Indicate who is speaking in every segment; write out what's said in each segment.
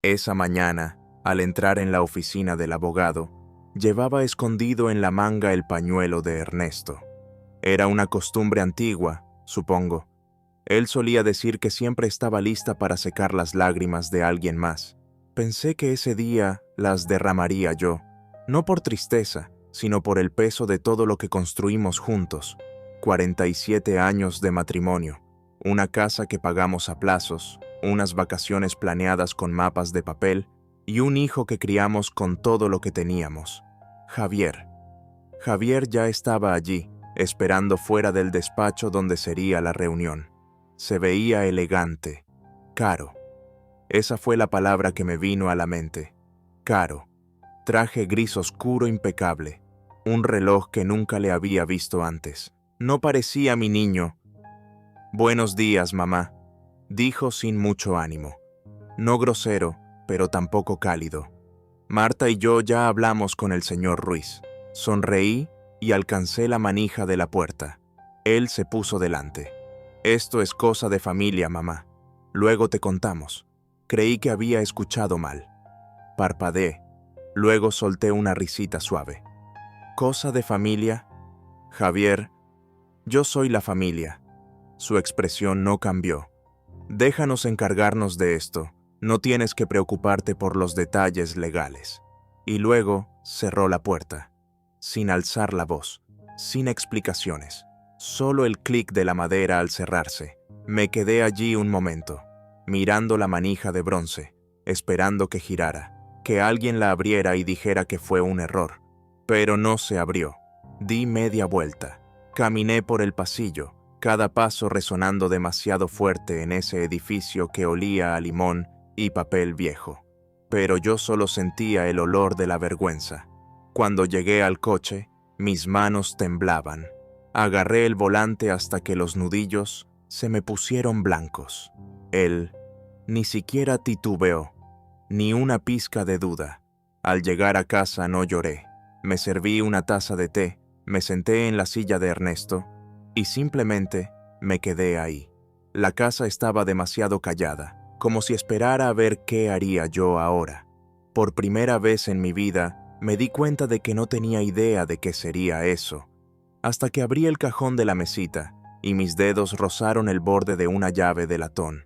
Speaker 1: Esa mañana, al entrar en la oficina del abogado, llevaba escondido en la manga el pañuelo de Ernesto. Era una costumbre antigua, supongo. Él solía decir que siempre estaba lista para secar las lágrimas de alguien más. Pensé que ese día las derramaría yo, no por tristeza, sino por el peso de todo lo que construimos juntos. 47 años de matrimonio, una casa que pagamos a plazos, unas vacaciones planeadas con mapas de papel y un hijo que criamos con todo lo que teníamos. Javier. Javier ya estaba allí, esperando fuera del despacho donde sería la reunión. Se veía elegante, caro. Esa fue la palabra que me vino a la mente. Caro. Traje gris oscuro impecable, un reloj que nunca le había visto antes. No parecía mi niño. «Buenos días, mamá», dijo sin mucho ánimo. No grosero, pero tampoco cálido. Marta y yo ya hablamos con el señor Ruiz. Sonreí y alcancé la manija de la puerta. Él se puso delante. «Esto es cosa de familia, mamá. Luego te contamos». Creí que había escuchado mal. Parpadeé. Luego solté una risita suave. «¿Cosa de familia?» «Javier, yo soy la familia». Su expresión no cambió. «Déjanos encargarnos de esto. No tienes que preocuparte por los detalles legales». Y luego cerró la puerta, sin alzar la voz, sin explicaciones. Solo el clic de la madera al cerrarse. Me quedé allí un momento, mirando la manija de bronce, esperando que girara, que alguien la abriera y dijera que fue un error. Pero no se abrió. Di media vuelta. Caminé por el pasillo, cada paso resonando demasiado fuerte en ese edificio que olía a limón y papel viejo. Pero yo solo sentía el olor de la vergüenza. Cuando llegué al coche, mis manos temblaban. Agarré el volante hasta que los nudillos se me pusieron blancos. Él ni siquiera titubeó, ni una pizca de duda. Al llegar a casa no lloré. Me serví una taza de té, me senté en la silla de Ernesto y simplemente me quedé ahí. La casa estaba demasiado callada, como si esperara a ver qué haría yo ahora. Por primera vez en mi vida me di cuenta de que no tenía idea de qué sería eso, hasta que abrí el cajón de la mesita y mis dedos rozaron el borde de una llave de latón.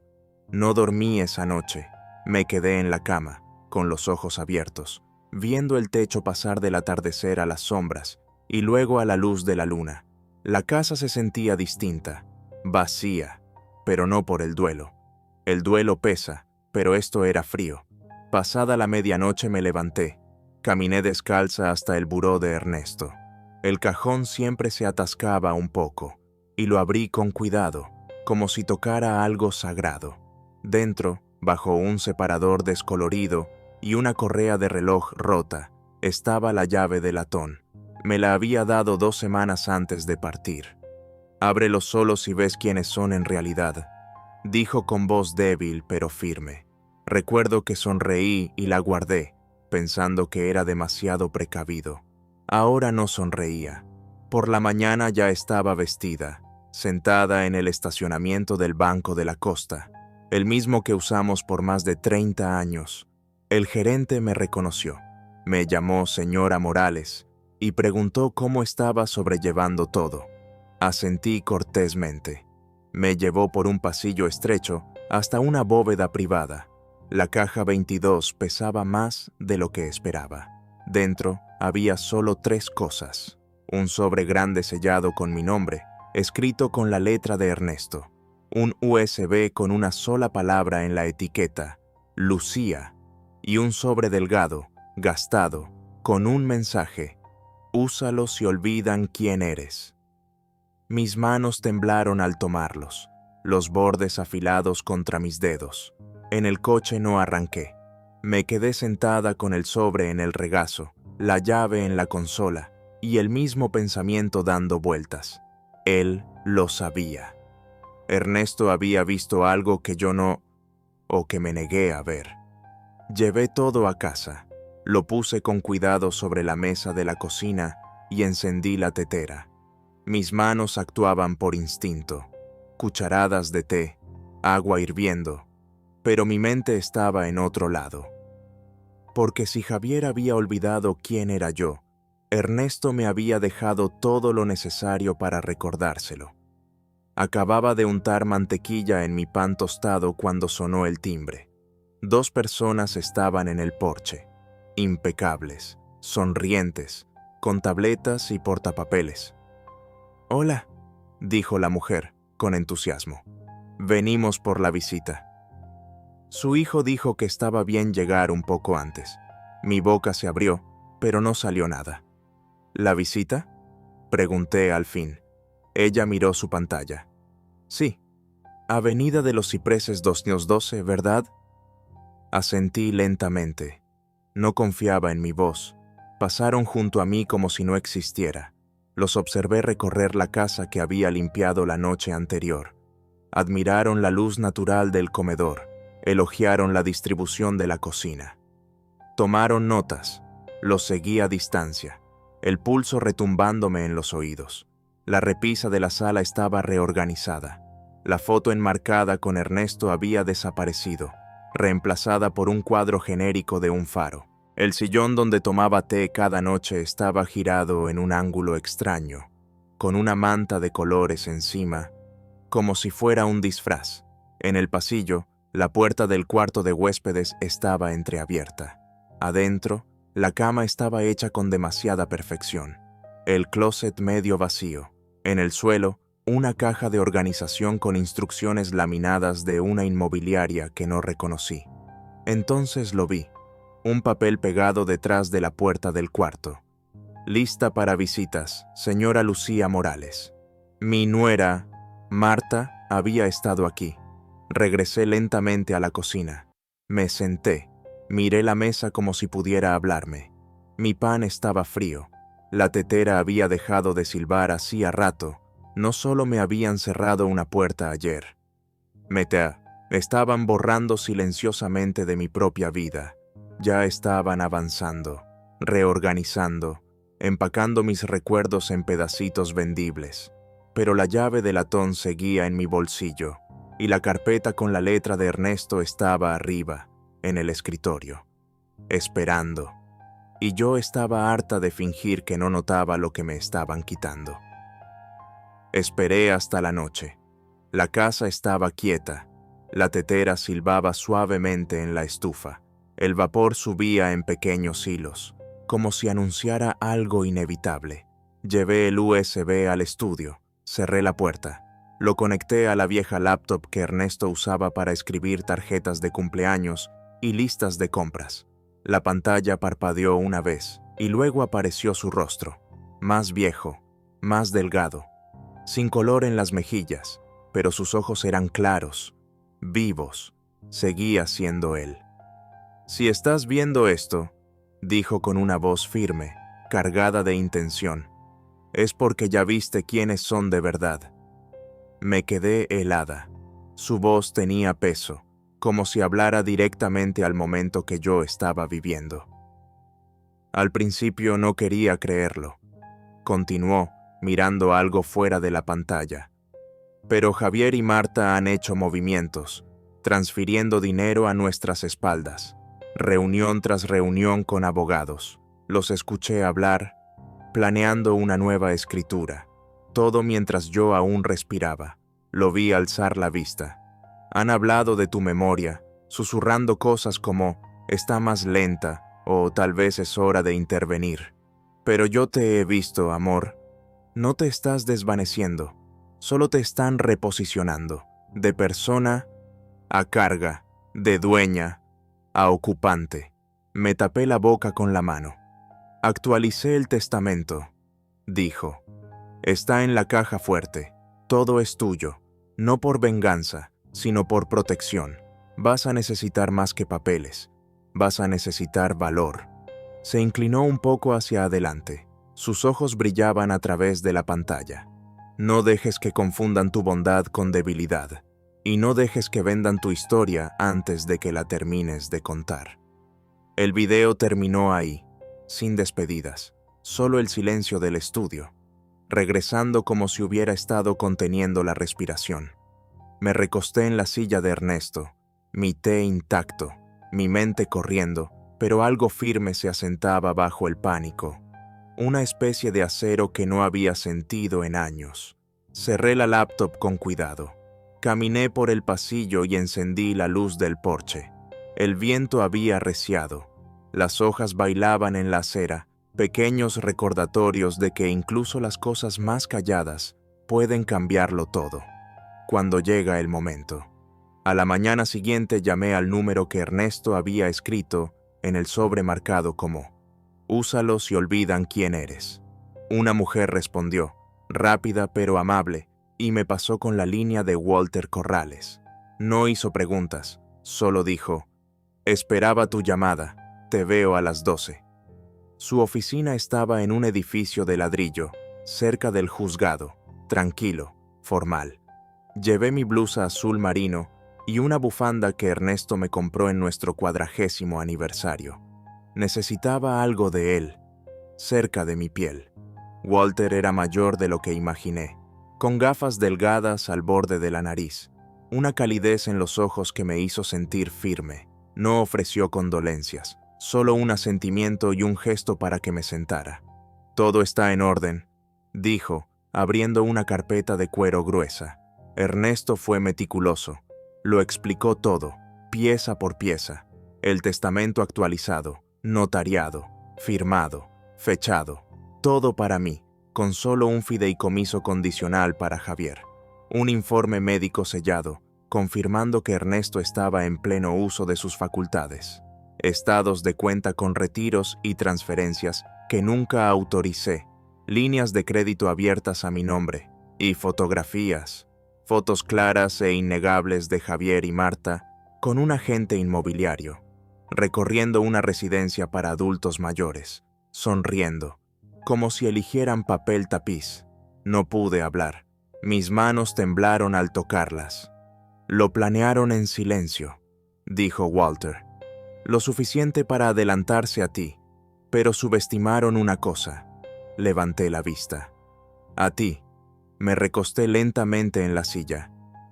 Speaker 1: No dormí esa noche. Me quedé en la cama, con los ojos abiertos, viendo el techo pasar del atardecer a las sombras y luego a la luz de la luna. La casa se sentía distinta, vacía, pero no por el duelo. El duelo pesa, pero esto era frío. Pasada la medianoche me levanté. Caminé descalza hasta el buró de Ernesto. El cajón siempre se atascaba un poco, y lo abrí con cuidado, como si tocara algo sagrado. Dentro, bajo un separador descolorido y una correa de reloj rota, estaba la llave de latón. Me la había dado 2 semanas antes de partir. «Ábrelo solo si ves quiénes son en realidad», dijo con voz débil pero firme. Recuerdo que sonreí y la guardé, pensando que era demasiado precavido. Ahora no sonreía. Por la mañana ya estaba vestida, sentada en el estacionamiento del Banco de la Costa, el mismo que usamos por más de 30 años. El gerente me reconoció, me llamó señora Morales y preguntó cómo estaba sobrellevando todo. Asentí cortésmente. Me llevó por un pasillo estrecho hasta una bóveda privada. La caja 22 pesaba más de lo que esperaba. Dentro había solo 3 cosas. Un sobre grande sellado con mi nombre, escrito con la letra de Ernesto. Un USB con una sola palabra en la etiqueta, Lucía. Y un sobre delgado, gastado, con un mensaje, úsalo si olvidan quién eres. Mis manos temblaron al tomarlos, los bordes afilados contra mis dedos. En el coche no arranqué. Me quedé sentada con el sobre en el regazo, la llave en la consola y el mismo pensamiento dando vueltas. Él lo sabía. Ernesto había visto algo que yo no, o que me negué a ver. Llevé todo a casa, lo puse con cuidado sobre la mesa de la cocina y encendí la tetera. Mis manos actuaban por instinto. Cucharadas de té, agua hirviendo. pero mi mente estaba en otro lado. Porque si Javier había olvidado quién era yo, Ernesto me había dejado todo lo necesario para recordárselo. Acababa de untar mantequilla en mi pan tostado cuando sonó el timbre. 2 personas estaban en el porche, impecables, sonrientes, con tabletas y portapapeles. «Hola», dijo la mujer, con entusiasmo. «Venimos por la visita». Su hijo dijo que estaba bien llegar un poco antes. Mi boca se abrió, pero no salió nada. «¿La visita?», pregunté al fin. Ella miró su pantalla. «Sí. Avenida de los Cipreses 212, ¿verdad?». Asentí lentamente. No confiaba en mi voz. Pasaron junto a mí como si no existiera. Los observé recorrer la casa que había limpiado la noche anterior. Admiraron la luz natural del comedor. Elogiaron la distribución de la cocina. Tomaron notas. Los seguí a distancia, el pulso retumbándome en los oídos. La repisa de la sala estaba reorganizada. La foto enmarcada con Ernesto había desaparecido, reemplazada por un cuadro genérico de un faro. El sillón donde tomaba té cada noche estaba girado en un ángulo extraño, con una manta de colores encima, como si fuera un disfraz. En el pasillo, la puerta del cuarto de huéspedes estaba entreabierta. Adentro, la cama estaba hecha con demasiada perfección. El closet medio vacío. En el suelo, una caja de organización con instrucciones laminadas de una inmobiliaria que no reconocí. Entonces lo vi. Un papel pegado detrás de la puerta del cuarto. «Lista para visitas, señora Lucía Morales». Mi nuera, Marta, había estado aquí. Regresé lentamente a la cocina. Me senté. Miré la mesa como si pudiera hablarme. Mi pan estaba frío. La tetera había dejado de silbar hacía rato. No solo me habían cerrado una puerta ayer. Estaban borrando silenciosamente de mi propia vida. Ya estaban avanzando, reorganizando, empacando mis recuerdos en pedacitos vendibles. Pero la llave de latón seguía en mi bolsillo, y la carpeta con la letra de Ernesto estaba arriba, en el escritorio, esperando. Y yo estaba harta de fingir que no notaba lo que me estaban quitando. Esperé hasta la noche. La casa estaba quieta. La tetera silbaba suavemente en la estufa. El vapor subía en pequeños hilos, como si anunciara algo inevitable. Llevé el USB al estudio, cerré la puerta. Lo conecté a la vieja laptop que Ernesto usaba para escribir tarjetas de cumpleaños y listas de compras. La pantalla parpadeó una vez y luego apareció su rostro, más viejo, más delgado, sin color en las mejillas, pero sus ojos eran claros, vivos. Seguía siendo él. «Si estás viendo esto», dijo con una voz firme, cargada de intención, «es porque ya viste quiénes son de verdad». Me quedé helada. Su voz tenía peso, como si hablara directamente al momento que yo estaba viviendo. Al principio no quería creerlo. Continuó, mirando algo fuera de la pantalla. «Pero Javier y Marta han hecho movimientos, transfiriendo dinero a nuestras espaldas. Reunión tras reunión con abogados. Los escuché hablar, planeando una nueva escritura. Todo mientras yo aún respiraba. Lo vi alzar la vista. Han hablado de tu memoria, susurrando cosas como «está más lenta» o «tal vez es hora de intervenir». Pero yo te he visto, amor. No te estás desvaneciendo, solo te están reposicionando, de persona a carga, de dueña a ocupante. Me tapé la boca con la mano. «Actualicé el testamento», dijo. «Está en la caja fuerte. Todo es tuyo, no por venganza, sino por protección. Vas a necesitar más que papeles. Vas a necesitar valor». Se inclinó un poco hacia adelante. Sus ojos brillaban a través de la pantalla. «No dejes que confundan tu bondad con debilidad. Y no dejes que vendan tu historia antes de que la termines de contar». El video terminó ahí, sin despedidas, solo el silencio del estudio, regresando como si hubiera estado conteniendo la respiración. Me recosté en la silla de Ernesto, mi té intacto, mi mente corriendo, pero algo firme se asentaba bajo el pánico. Una especie de acero que no había sentido en años. Cerré la laptop con cuidado. Caminé por el pasillo y encendí la luz del porche. El viento había arreciado. Las hojas bailaban en la acera, pequeños recordatorios de que incluso las cosas más calladas pueden cambiarlo todo, cuando llega el momento. A la mañana siguiente llamé al número que Ernesto había escrito en el sobre marcado como «Úsalos y olvidan quién eres». Una mujer respondió, rápida pero amable, y me pasó con la línea de Walter Corrales. No hizo preguntas, solo dijo, «Esperaba tu llamada, te veo a las 12». Su oficina estaba en un edificio de ladrillo, cerca del juzgado, tranquilo, formal. Llevé mi blusa azul marino y una bufanda que Ernesto me compró en nuestro 40º aniversario. Necesitaba algo de él, cerca de mi piel. Walter era mayor de lo que imaginé, con gafas delgadas al borde de la nariz, una calidez en los ojos que me hizo sentir firme. No ofreció condolencias, solo un asentimiento y un gesto para que me sentara. «Todo está en orden», dijo, abriendo una carpeta de cuero gruesa. Ernesto fue meticuloso. Lo explicó todo, pieza por pieza. El testamento actualizado, notariado, firmado, fechado. Todo para mí, con solo un fideicomiso condicional para Javier. Un informe médico sellado, confirmando que Ernesto estaba en pleno uso de sus facultades. Estados de cuenta con retiros y transferencias que nunca autoricé. Líneas de crédito abiertas a mi nombre. Y fotografías. Fotos claras e innegables de Javier y Marta con un agente inmobiliario, recorriendo una residencia para adultos mayores, sonriendo, como si eligieran papel tapiz. No pude hablar. Mis manos temblaron al tocarlas. «Lo planearon en silencio», dijo Walter. «Lo suficiente para adelantarse a ti, pero subestimaron una cosa». Levanté la vista. «A ti». Me recosté lentamente en la silla,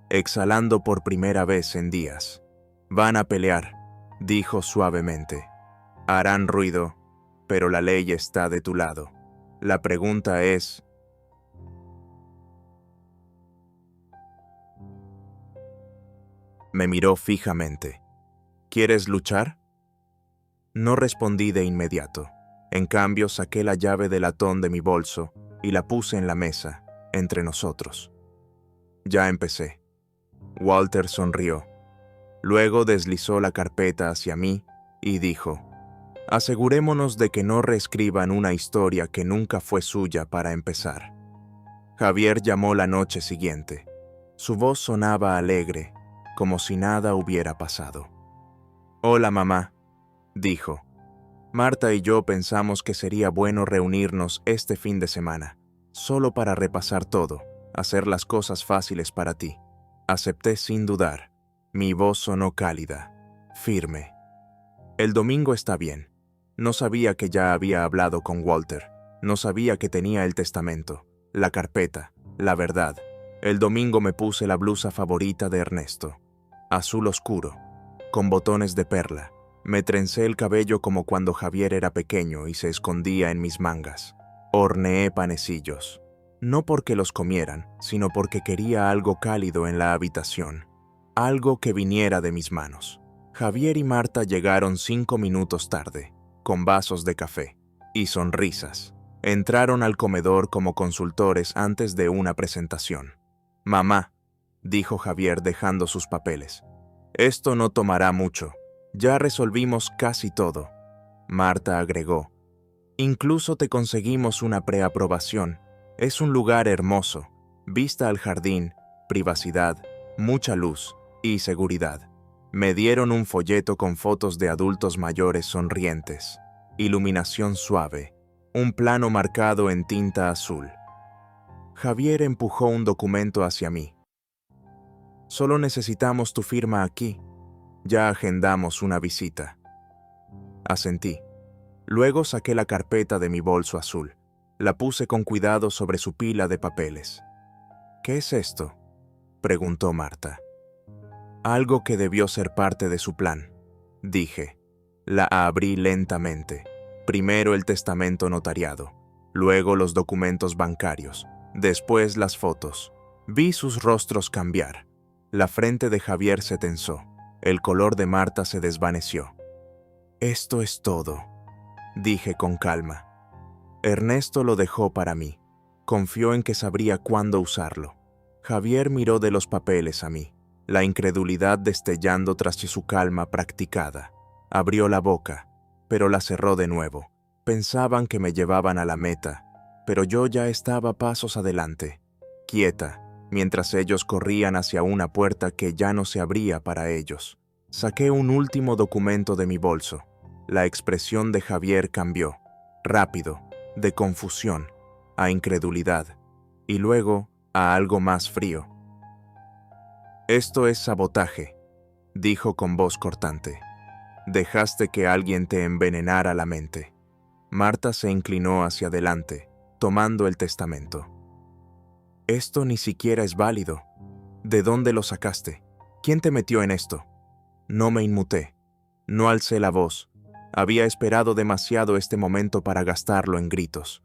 Speaker 1: exhalando por primera vez en días. «Van a pelear», dijo suavemente. «Harán ruido, pero la ley está de tu lado. La pregunta es...». Me miró fijamente. «¿Quieres luchar?». No respondí de inmediato. En cambio, saqué la llave de latón de mi bolso y la puse en la mesa, entre nosotros. «Ya empecé». Walter sonrió. Luego deslizó la carpeta hacia mí y dijo, «Asegurémonos de que no reescriban una historia que nunca fue suya para empezar». Javier llamó la noche siguiente. Su voz sonaba alegre, como si nada hubiera pasado. «Hola, mamá», dijo. «Marta y yo pensamos que sería bueno reunirnos este fin de semana, solo para repasar todo, hacer las cosas fáciles para ti». Acepté sin dudar. Mi voz sonó cálida, firme. «El domingo está bien». No sabía que ya había hablado con Walter. No sabía que tenía el testamento, la carpeta, la verdad. El domingo me puse la blusa favorita de Ernesto, azul oscuro, con botones de perla. Me trencé el cabello como cuando Javier era pequeño y se escondía en mis mangas. Horneé panecillos. No porque los comieran, sino porque quería algo cálido en la habitación. Algo que viniera de mis manos. Javier y Marta llegaron 5 minutos tarde, con vasos de café y sonrisas. Entraron al comedor como consultores antes de una presentación. «Mamá», dijo Javier dejando sus papeles, «esto no tomará mucho. Ya resolvimos casi todo». Marta agregó, «Incluso te conseguimos una preaprobación. Es un lugar hermoso, vista al jardín, privacidad, mucha luz y seguridad». Me dieron un folleto con fotos de adultos mayores sonrientes, iluminación suave, un plano marcado en tinta azul. Javier empujó un documento hacia mí. «Solo necesitamos tu firma aquí. Ya agendamos una visita». Asentí. Luego saqué la carpeta de mi bolso azul. La puse con cuidado sobre su pila de papeles. «¿Qué es esto?», preguntó Marta. Algo que debió ser parte de su plan, dije. La abrí lentamente. Primero el testamento notariado, luego los documentos bancarios, después las fotos. Vi sus rostros cambiar. La frente de Javier se tensó. El color de Marta se desvaneció. «Esto es todo», dije con calma. Ernesto lo dejó para mí. Confió en que sabría cuándo usarlo. Javier miró de los papeles a mí, la incredulidad destellando tras su calma practicada. Abrió la boca, pero la cerró de nuevo. Pensaban que me llevaban a la meta, pero yo ya estaba pasos adelante, quieta, mientras ellos corrían hacia una puerta que ya no se abría para ellos. Saqué un último documento de mi bolso. La expresión de Javier cambió, rápido, de confusión a incredulidad, y luego a algo más frío. «Esto es sabotaje», dijo con voz cortante. «Dejaste que alguien te envenenara la mente». Marta se inclinó hacia adelante, tomando el testamento. «Esto ni siquiera es válido. ¿De dónde lo sacaste? ¿Quién te metió en esto?» No me inmuté. No alcé la voz. Había esperado demasiado este momento para gastarlo en gritos.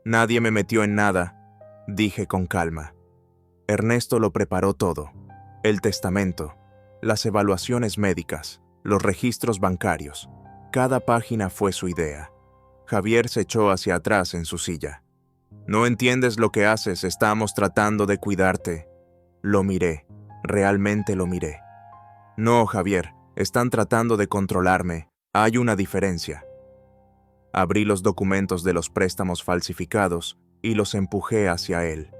Speaker 1: «Nadie me metió en nada», dije con calma. Ernesto lo preparó todo. El testamento, las evaluaciones médicas, los registros bancarios. Cada página fue su idea. Javier se echó hacia atrás en su silla. «No entiendes lo que haces, estamos tratando de cuidarte». Lo miré, realmente lo miré. «No, Javier, están tratando de controlarme. Hay una diferencia». Abrí los documentos de los préstamos falsificados y los empujé hacia él.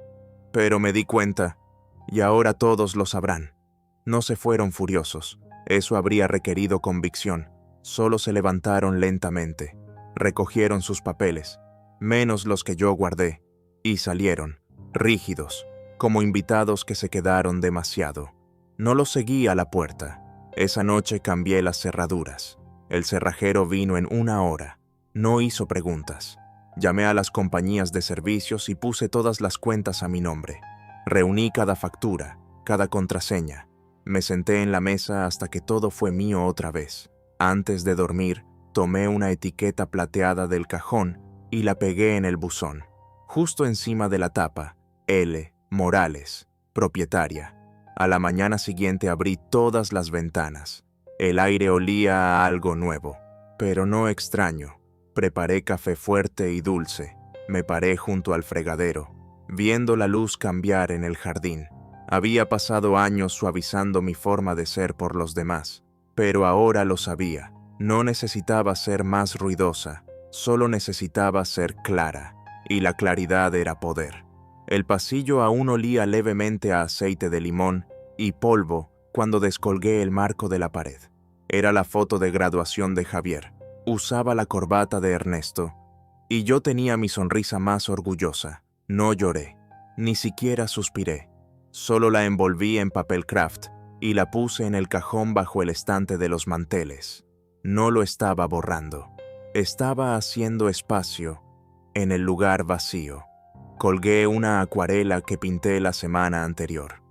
Speaker 1: Pero me di cuenta, y ahora todos lo sabrán. No se fueron furiosos. Eso habría requerido convicción. Solo se levantaron lentamente. Recogieron sus papeles, menos los que yo guardé, y salieron, rígidos, como invitados que se quedaron demasiado. No los seguí a la puerta. Esa noche cambié las cerraduras. El cerrajero vino en 1 hora. No hizo preguntas. Llamé a las compañías de servicios y puse todas las cuentas a mi nombre. Reuní cada factura, cada contraseña. Me senté en la mesa hasta que todo fue mío otra vez. Antes de dormir, tomé una etiqueta plateada del cajón y la pegué en el buzón. Justo encima de la tapa, L. Morales, propietaria. A la mañana siguiente abrí todas las ventanas. El aire olía a algo nuevo, pero no extraño. Preparé café fuerte y dulce. Me paré junto al fregadero, viendo la luz cambiar en el jardín. Había pasado años suavizando mi forma de ser por los demás, pero ahora lo sabía. No necesitaba ser más ruidosa, solo necesitaba ser clara, y la claridad era poder. El pasillo aún olía levemente a aceite de limón y polvo cuando descolgué el marco de la pared. Era la foto de graduación de Javier. Usaba la corbata de Ernesto, y yo tenía mi sonrisa más orgullosa. No lloré, ni siquiera suspiré. Solo la envolví en papel craft y la puse en el cajón bajo el estante de los manteles. No lo estaba borrando. Estaba haciendo espacio en el lugar vacío. Colgué una acuarela que pinté la semana anterior.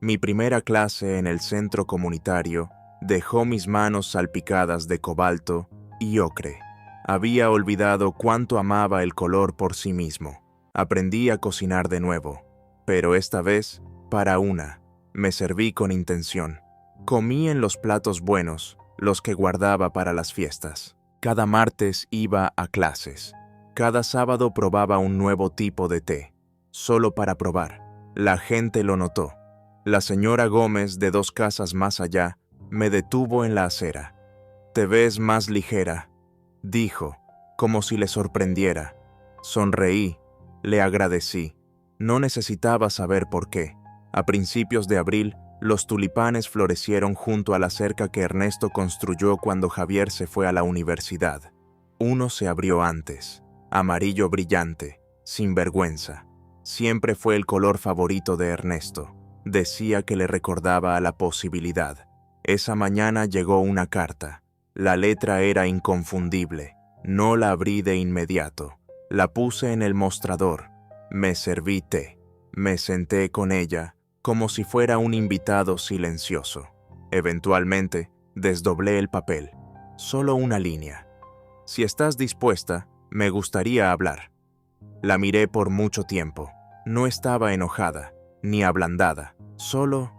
Speaker 1: Mi primera clase en el centro comunitario dejó mis manos salpicadas de cobalto y ocre. Había olvidado cuánto amaba el color por sí mismo. Aprendí a cocinar de nuevo, pero esta vez, para una, me serví con intención. Comí en los platos buenos, los que guardaba para las fiestas. Cada martes iba a clases. Cada sábado probaba un nuevo tipo de té, solo para probar. La gente lo notó. La señora Gómez, de 2 casas más allá, me detuvo en la acera. «Te ves más ligera», dijo, como si le sorprendiera. Sonreí, le agradecí. No necesitaba saber por qué. A principios de abril, los tulipanes florecieron junto a la cerca que Ernesto construyó cuando Javier se fue a la universidad. Uno se abrió antes, amarillo brillante, sin vergüenza. Siempre fue el color favorito de Ernesto. Decía que le recordaba a la posibilidad. Esa mañana llegó una carta. La letra era inconfundible. No la abrí de inmediato. La puse en el mostrador. Me serví té. Me senté con ella, como si fuera un invitado silencioso. Eventualmente, desdoblé el papel. Solo una línea. Si estás dispuesta, me gustaría hablar. La miré por mucho tiempo. No estaba enojada, ni ablandada, solo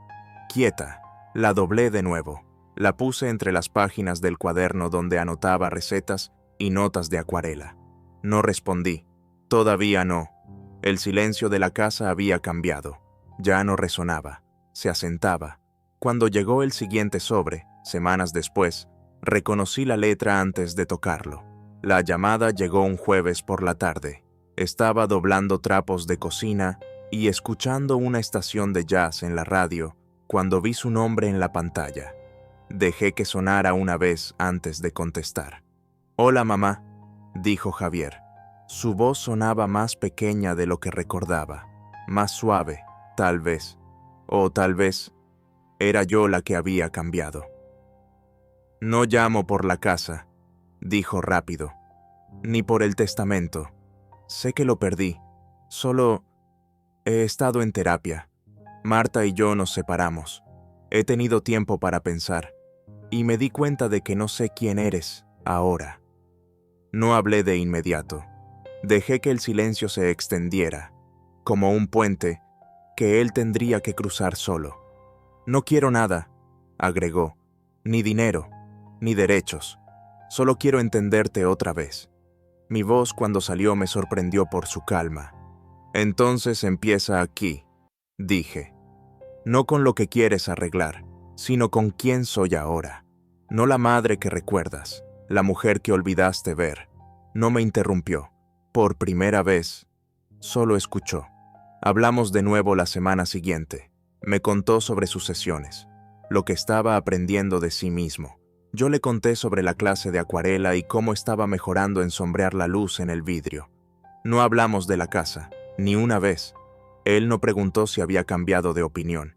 Speaker 1: quieta. La doblé de nuevo. La puse entre las páginas del cuaderno donde anotaba recetas y notas de acuarela. No respondí. Todavía no. El silencio de la casa había cambiado. Ya no resonaba. Se asentaba. Cuando llegó el siguiente sobre, semanas después, reconocí la letra antes de tocarlo. La llamada llegó un jueves por la tarde. Estaba doblando trapos de cocina y escuchando una estación de jazz en la radio cuando vi su nombre en la pantalla. Dejé que sonara una vez antes de contestar. «Hola, mamá», dijo Javier. Su voz sonaba más pequeña de lo que recordaba, más suave, tal vez. O tal vez era yo la que había cambiado. «No llamo por la casa», dijo rápido, «ni por el testamento. Sé que lo perdí. Solo he estado en terapia. Marta y yo nos separamos. He tenido tiempo para pensar, y me di cuenta de que no sé quién eres ahora». No hablé de inmediato. Dejé que el silencio se extendiera, como un puente que él tendría que cruzar solo. «No quiero nada», agregó, «ni dinero, ni derechos. Solo quiero entenderte otra vez». Mi voz cuando salió me sorprendió por su calma. «Entonces empieza aquí», dije. «No con lo que quieres arreglar, sino con quién soy ahora. No la madre que recuerdas, la mujer que olvidaste ver». No me interrumpió. Por primera vez, solo escuchó. Hablamos de nuevo la semana siguiente. Me contó sobre sus sesiones, lo que estaba aprendiendo de sí mismo. Yo le conté sobre la clase de acuarela y cómo estaba mejorando en sombrear la luz en el vidrio. No hablamos de la casa, ni una vez. Él no preguntó si había cambiado de opinión.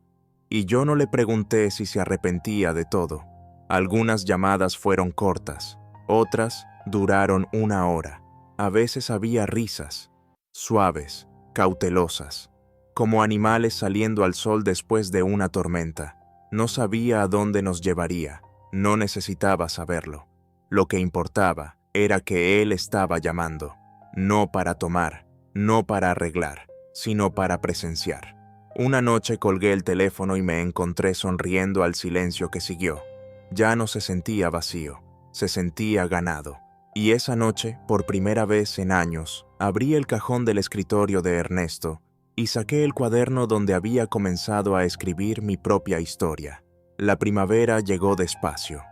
Speaker 1: Y yo no le pregunté si se arrepentía de todo. Algunas llamadas fueron cortas, otras duraron 1 hora. A veces había risas, suaves, cautelosas, como animales saliendo al sol después de una tormenta. No sabía a dónde nos llevaría, no necesitaba saberlo. Lo que importaba era que él estaba llamando, no para tomar, no para arreglar, sino para presenciar. Una noche colgué el teléfono y me encontré sonriendo al silencio que siguió. Ya no se sentía vacío, se sentía ganado. Y esa noche, por primera vez en años, abrí el cajón del escritorio de Ernesto y saqué el cuaderno donde había comenzado a escribir mi propia historia. La primavera llegó despacio,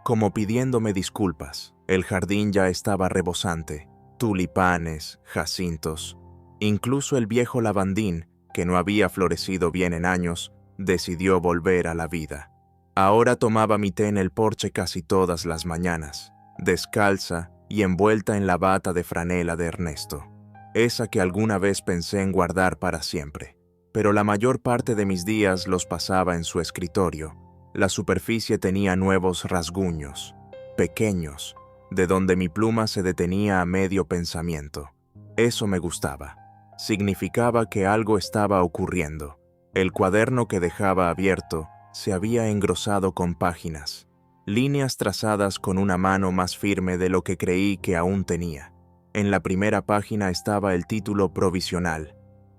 Speaker 1: como pidiéndome disculpas. El jardín ya estaba rebosante, tulipanes, jacintos. Incluso el viejo lavandín, que no había florecido bien en años, decidió volver a la vida. Ahora tomaba mi té en el porche casi todas las mañanas, descalza y envuelta en la bata de franela de Ernesto, esa que alguna vez pensé en guardar para siempre. Pero la mayor parte de mis días los pasaba en su escritorio. La superficie tenía nuevos rasguños, pequeños, de donde mi pluma se detenía a medio pensamiento. Eso me gustaba. Significaba que algo estaba ocurriendo. El cuaderno que dejaba abierto se había engrosado con páginas, líneas trazadas con una mano más firme de lo que creí que aún tenía. En la primera página estaba el título provisional,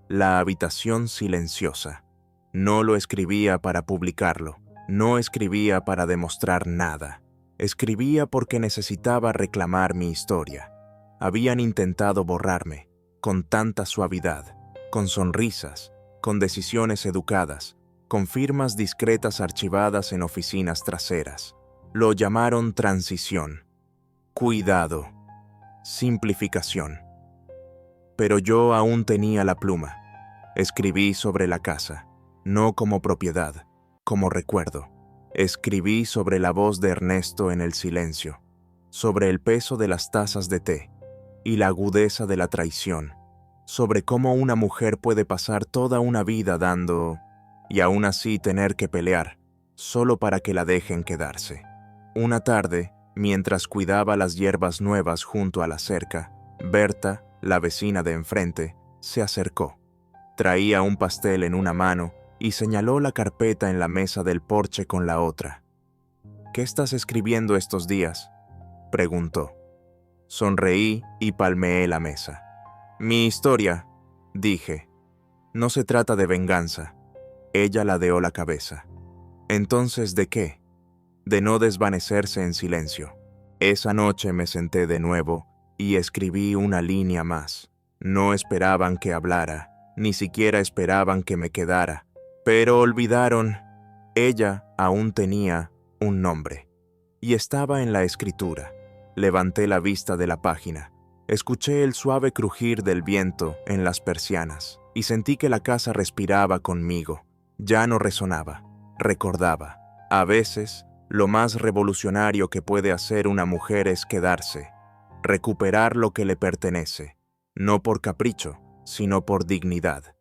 Speaker 1: La habitación silenciosa. No lo escribía para publicarlo, no escribía para demostrar nada. Escribía porque necesitaba reclamar mi historia. Habían intentado borrarme, con tanta suavidad, con sonrisas, con decisiones educadas, con firmas discretas archivadas en oficinas traseras. Lo llamaron transición, cuidado, simplificación. Pero yo aún tenía la pluma. Escribí sobre la casa, no como propiedad, como recuerdo. Escribí sobre la voz de Ernesto en el silencio, sobre el peso de las tazas de té y la agudeza de la traición, sobre cómo una mujer puede pasar toda una vida dando y aún así tener que pelear, solo para que la dejen quedarse. Una tarde, mientras cuidaba las hierbas nuevas junto a la cerca, Berta, la vecina de enfrente, se acercó. Traía un pastel en una mano y señaló la carpeta en la mesa del porche con la otra. «¿Qué estás escribiendo estos días?», preguntó. Sonreí y palmeé la mesa. «Mi historia», dije. «No se trata de venganza». Ella ladeó la cabeza. «¿Entonces de qué?». «De no desvanecerse en silencio». Esa noche me senté de nuevo y escribí una línea más. No esperaban que hablara, ni siquiera esperaban que me quedara, pero olvidaron. Ella aún tenía un nombre, y estaba en la escritura. Levanté la vista de la página, escuché el suave crujir del viento en las persianas, y sentí que la casa respiraba conmigo. Ya no resonaba, recordaba. A veces, lo más revolucionario que puede hacer una mujer es quedarse, recuperar lo que le pertenece, no por capricho, sino por dignidad.